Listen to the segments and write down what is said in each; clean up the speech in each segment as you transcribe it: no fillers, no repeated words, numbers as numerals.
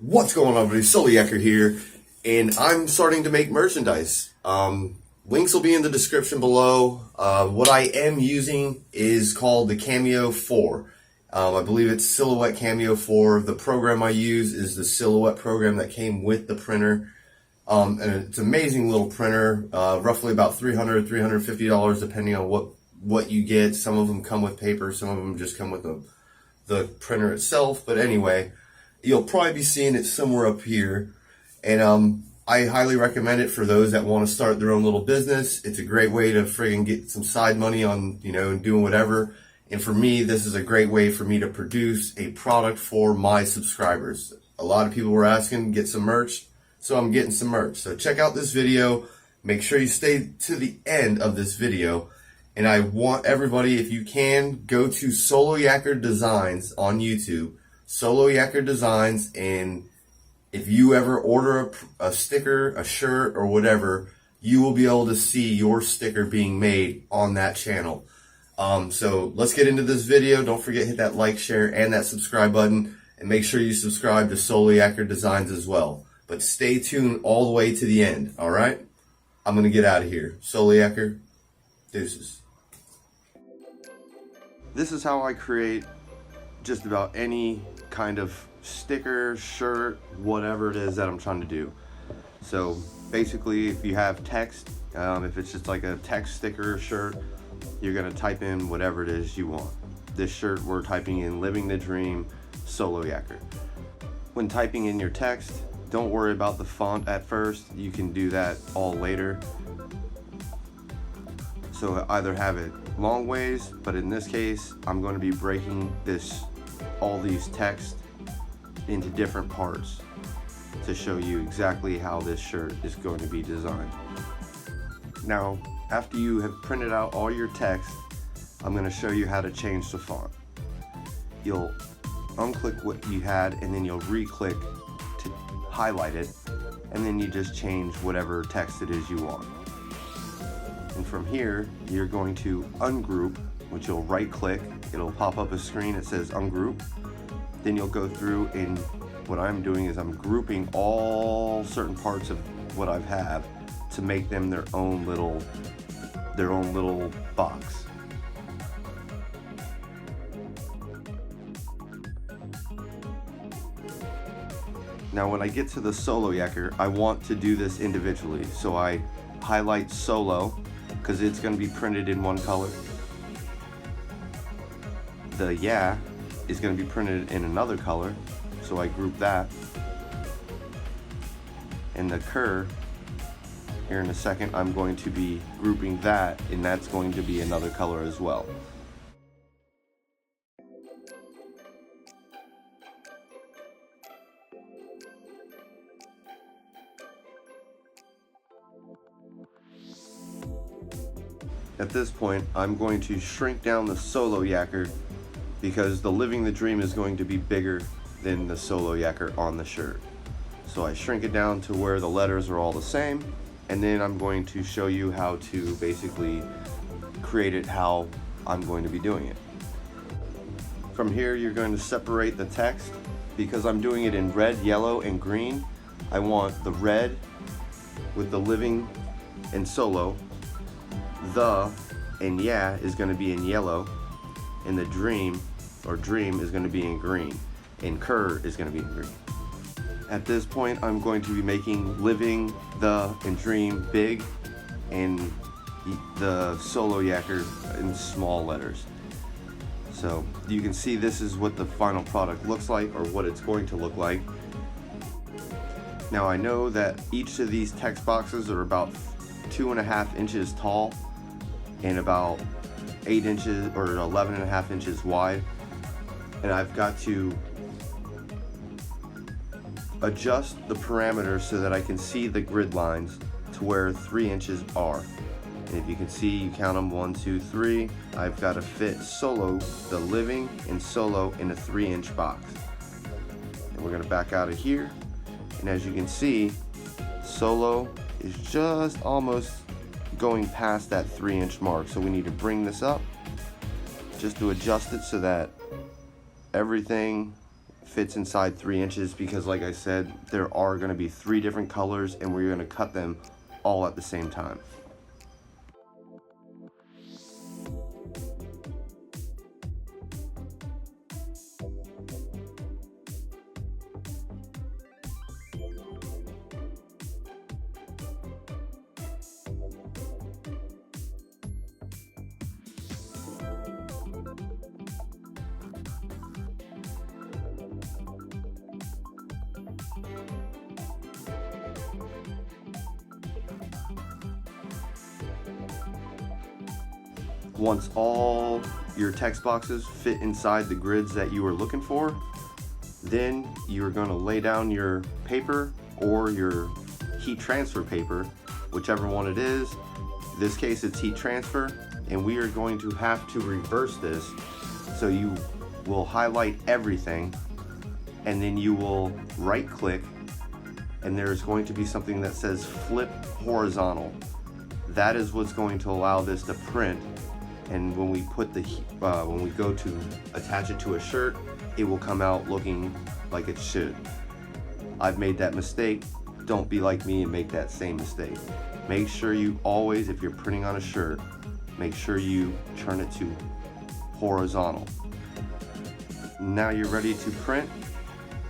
What's going on, everybody? Yacker here, and I'm starting to make merchandise. Links will be in the description below. What I am using is called the Cameo 4. I believe it's Silhouette Cameo 4. The program I use is the Silhouette program that came with the printer. And it's an amazing little printer, roughly about $300, $350 depending on what you get. Some of them come with paper, some of them just come with the printer itself. But anyway, you'll probably be seeing it somewhere up here. And I highly recommend it for those that want to start their own little business. It's a great way to friggin' get some side money on, doing whatever. And for me, this is a great way for me to produce a product for my subscribers. A lot of people were asking, get some merch. So I'm getting some merch. So check out this video. Make sure you stay to the end of this video. And I want everybody, if you can, go to Solo Yacker Designs on YouTube. Solo Yacker Designs, and if you ever order a sticker, a shirt, or whatever, you will be able to see your sticker being made on that channel. So let's get into this video. Don't forget, hit that like, share, and that subscribe button, and make sure you subscribe to Solo Yacker Designs as well. But stay tuned all the way to the end, alright? I'm going to get out of here. Solo Yacker, deuces. This is how I create just about any kind of sticker, shirt, whatever it is that I'm trying to do. So basically, if you have text, if it's just like a text sticker or shirt, you're going to type in whatever it is you want. This shirt, we're typing in Living the Dream, Solo Yacker. When typing in your text, don't worry about the font at first. You can do that all later. So either have it long ways, but in this case, I'm going to be breaking all these text into different parts to show you exactly how this shirt is going to be designed. Now, after you have printed out all your text, I'm going to show you how to change the font. You'll unclick what you had, and then you'll re-click to highlight it, and then you just change whatever text it is you want. And from here, you're going to ungroup, which you'll right click. It'll pop up a screen that says ungroup. Then you'll go through, and what I'm doing is I'm grouping all certain parts of what I have to make them their own little box. Now when I get to the Solo Yacker, I want to do this individually. So I highlight Solo, because it's going to be printed in one color. The Yeah is going to be printed in another color, so I group that. And the Cur, here in a second, I'm going to be grouping that, and that's going to be another color as well. At this point, I'm going to shrink down the Solo Yacker because the Living the Dream is going to be bigger than the Solo Yacker on the shirt. So I shrink it down to where the letters are all the same, and then I'm going to show you how to basically create it how I'm going to be doing it. From here, you're going to separate the text. Because I'm doing it in red, yellow, and green, I want the red with the Living and Solo. The and Yeah is going to be in yellow, and the Dream or Dream is going to be in green, and Cur is going to be in green. At this point, I'm going to be making Living, The, and Dream big, and the Solo Yacker in small letters. So you can see this is what the final product looks like, or what it's going to look like. Now I know that each of these text boxes are about 2.5 inches tall and about 8 inches or 11.5 inches wide, and I've got to adjust the parameters so that I can see the grid lines to where 3 inches are. And if you can see, you count them 1, 2, 3. I've got to fit Solo, the Living, and Solo in a 3-inch box. And we're going to back out of here, and as you can see, Solo is just almost going past that 3-inch mark, so we need to bring this up just to adjust it so that everything fits inside 3 inches because, like I said, there are going to be 3 different colors and we're going to cut them all at the same time. Once all your text boxes fit inside the grids that you were looking for, then you're going to lay down your paper or your heat transfer paper, whichever one it is. In this case it's heat transfer, and we are going to have to reverse this. So you will highlight everything and then you will right click, and there's going to be something that says flip horizontal. That is what's going to allow this to print. And when we put when we go to attach it to a shirt, it will come out looking like it should. I've made that mistake. Don't be like me and make that same mistake. Make sure you always, if you're printing on a shirt, make sure you turn it to horizontal. Now you're ready to print.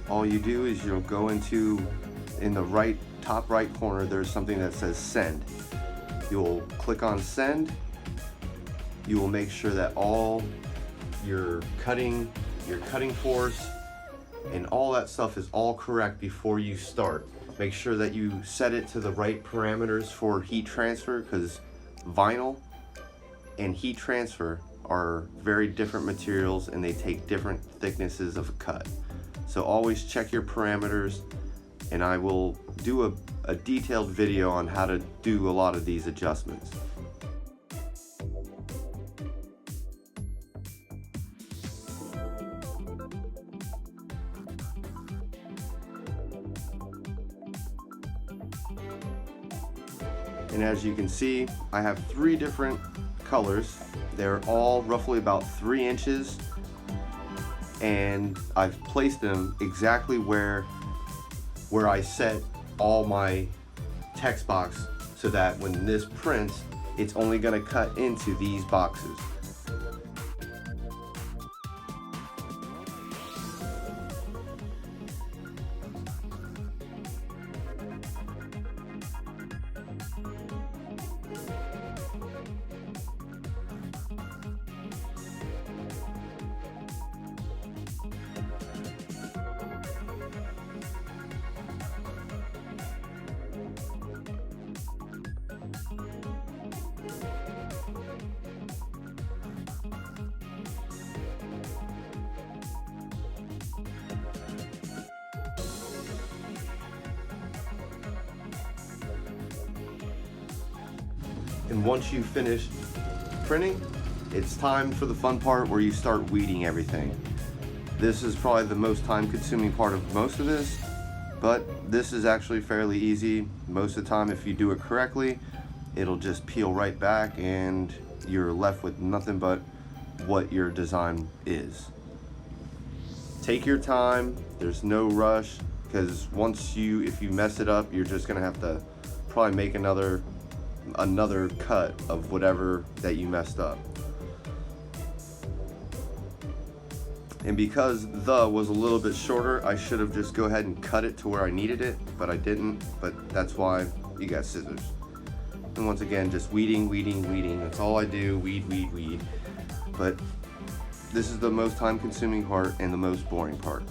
All you do is you'll go in the top right corner, there's something that says send. You'll click on send. You will make sure that all your cutting force and all that stuff is all correct before you start. Make sure that you set it to the right parameters for heat transfer, because vinyl and heat transfer are very different materials and they take different thicknesses of a cut. So always check your parameters, and I will do a detailed video on how to do a lot of these adjustments. And as you can see, I have 3 different colors. They're all roughly about 3 inches, and I've placed them exactly where I set all my text box, so that when this prints, it's only going to cut into these boxes. And once you finish printing, it's time for the fun part where you start weeding everything. This is probably the most time-consuming part of most of this, but this is actually fairly easy. Most of the time, if you do it correctly, it'll just peel right back and you're left with nothing but what your design is. Take your time, there's no rush, because if you mess it up, you're just gonna have to probably make another cut of whatever that you messed up. And because the was a little bit shorter, I should have just go ahead and cut it to where I needed it, but I didn't. But that's why you got scissors. And once again, just weeding. That's all I do, weed. But this is the most time-consuming part and the most boring part.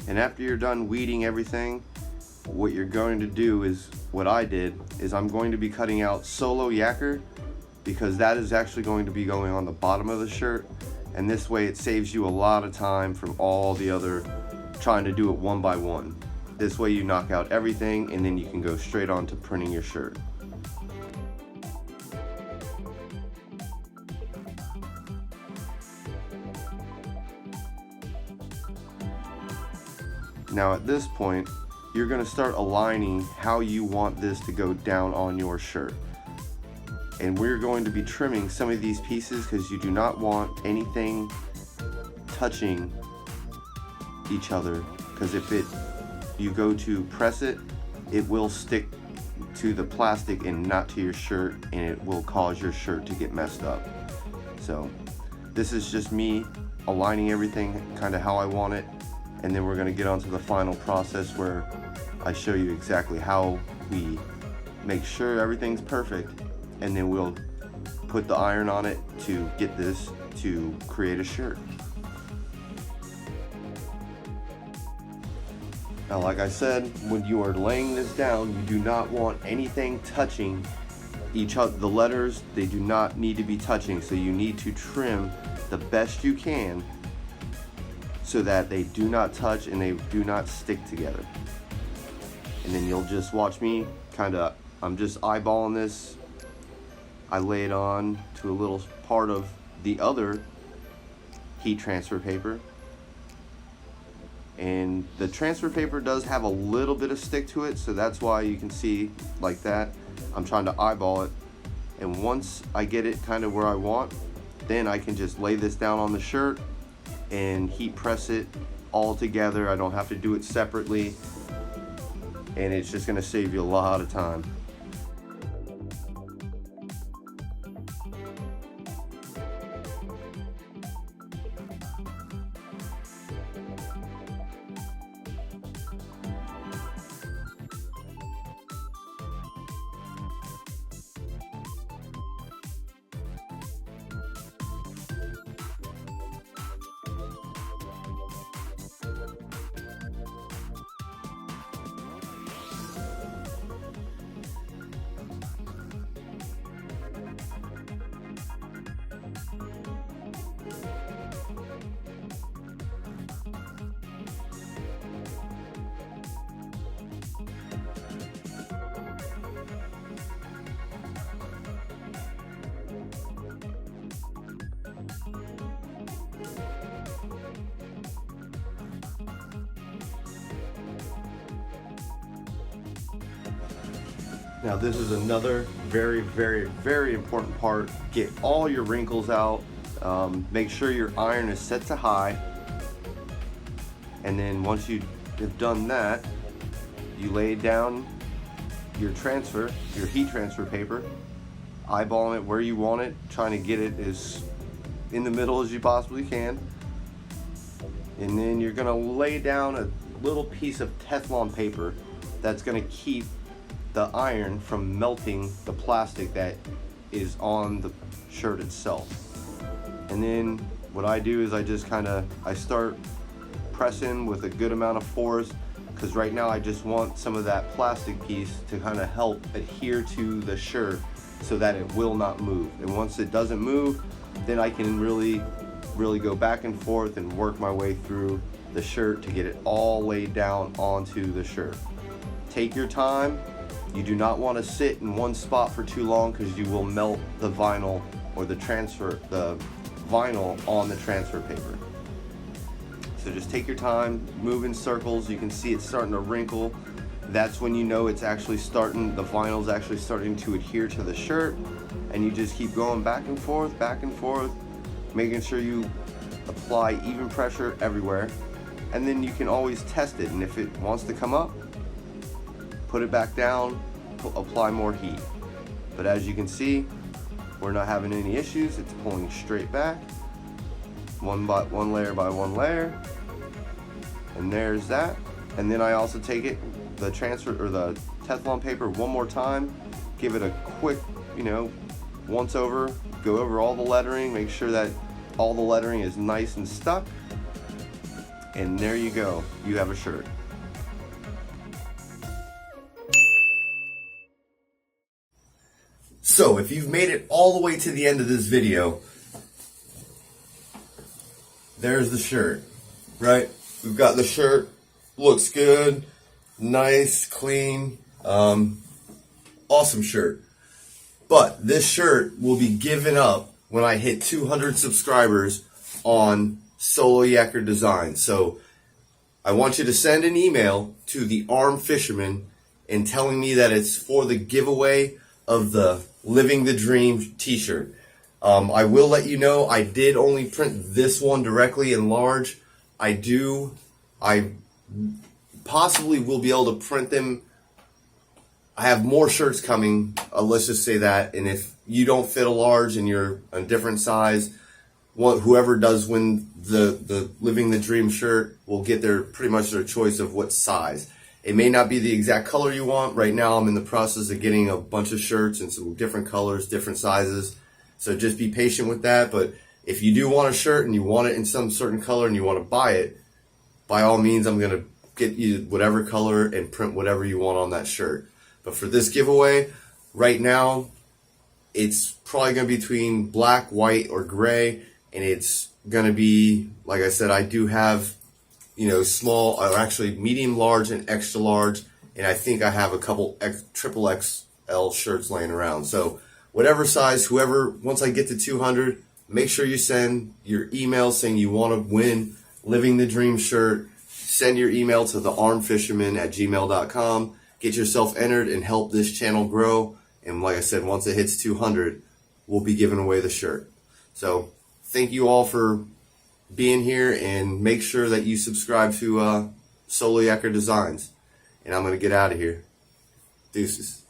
And after you're done weeding everything, what you're going to do is what I did is I'm going to be cutting out solo yacker, because that is actually going to be going on the bottom of the shirt, and this way it saves you a lot of time from all the other trying to do it one by one. This way you knock out everything and then you can go straight on to printing your shirt. Now at this point, you're going to start aligning how you want this to go down on your shirt. And we're going to be trimming some of these pieces because you do not want anything touching each other, because if you go to press it, it will stick to the plastic and not to your shirt, and it will cause your shirt to get messed up. So this is just me aligning everything kind of how I want it, and then we're going to get on to the final process where I show you exactly how we make sure everything's perfect, and then we'll put the iron on it to get this to create a shirt. Now, like I said, when you are laying this down, you do not want anything touching each other. The letters, they do not need to be touching, so you need to trim the best you can so that they do not touch and they do not stick together. And then you'll just watch me I'm just eyeballing this. I lay it on to a little part of the other heat transfer paper. And the transfer paper does have a little bit of stick to it, so that's why you can see like that. I'm trying to eyeball it, and once I get it kind of where I want, then I can just lay this down on the shirt and heat press it all together. I don't have to do it separately, and it's just going to save you a lot of time. Now this is another very, very, very important part. Get all your wrinkles out. Make sure your iron is set to high. And then once you have done that, you lay down your heat transfer paper, eyeballing it where you want it, trying to get it as in the middle as you possibly can. And then you're gonna lay down a little piece of Teflon paper that's gonna keep the iron from melting the plastic that is on the shirt itself. And then what I do is I start pressing with a good amount of force, because right now I just want some of that plastic piece to kind of help adhere to the shirt so that it will not move. And once it doesn't move, then I can really go back and forth and work my way through the shirt to get it all laid down onto the shirt. Take your time. You do not want to sit in one spot for too long, because you will melt the vinyl or the vinyl on the transfer paper. So just take your time, move in circles. You can see it's starting to wrinkle. That's when you know it's actually the vinyl's actually starting to adhere to the shirt, and you just keep going back and forth, making sure you apply even pressure everywhere. And then you can always test it, and if it wants to come up, put it back down, apply more heat. But as you can see, we're not having any issues. It's pulling straight back, one layer by one layer, and there's that. And then I also take the Teflon paper one more time, give it a quick, once over, go over all the lettering, make sure that all the lettering is nice and stuck. And there you go, you have a shirt. So if you've made it all the way to the end of this video, there's the shirt, right? We've got the shirt, looks good, nice, clean, awesome shirt. But this shirt will be given up when I hit 200 subscribers on Solo Yacker Design. So I want you to send an email to the Armed Fisherman and telling me that it's for the giveaway of the Living the Dream t-shirt. I will let you know I did only print this one directly in large. I possibly will be able to print them. I have more shirts coming, let's just say that, and if you don't fit a large and you're a different size, whoever does win the Living the Dream shirt will get pretty much their choice of what size. It may not be the exact color you want. Right now I'm in the process of getting a bunch of shirts in some different colors, different sizes. So just be patient with that. But if you do want a shirt and you want it in some certain color and you want to buy it, by all means, I'm going to get you whatever color and print whatever you want on that shirt. But for this giveaway, right now, it's probably going to be between black, white, or gray. And it's going to be, like I said, I do have, small, or actually medium, large, and extra large. And I think I have a couple triple XL shirts laying around. So whatever size, whoever, once I get to 200, make sure you send your email saying you want to win Living the Dream shirt. Send your email to thearmedfisherman@gmail.com. Get yourself entered and help this channel grow. And like I said, once it hits 200, we'll be giving away the shirt. So thank you all for being here, and make sure that you subscribe to Solo Yacker Designs. And I'm going to get out of here. Deuces.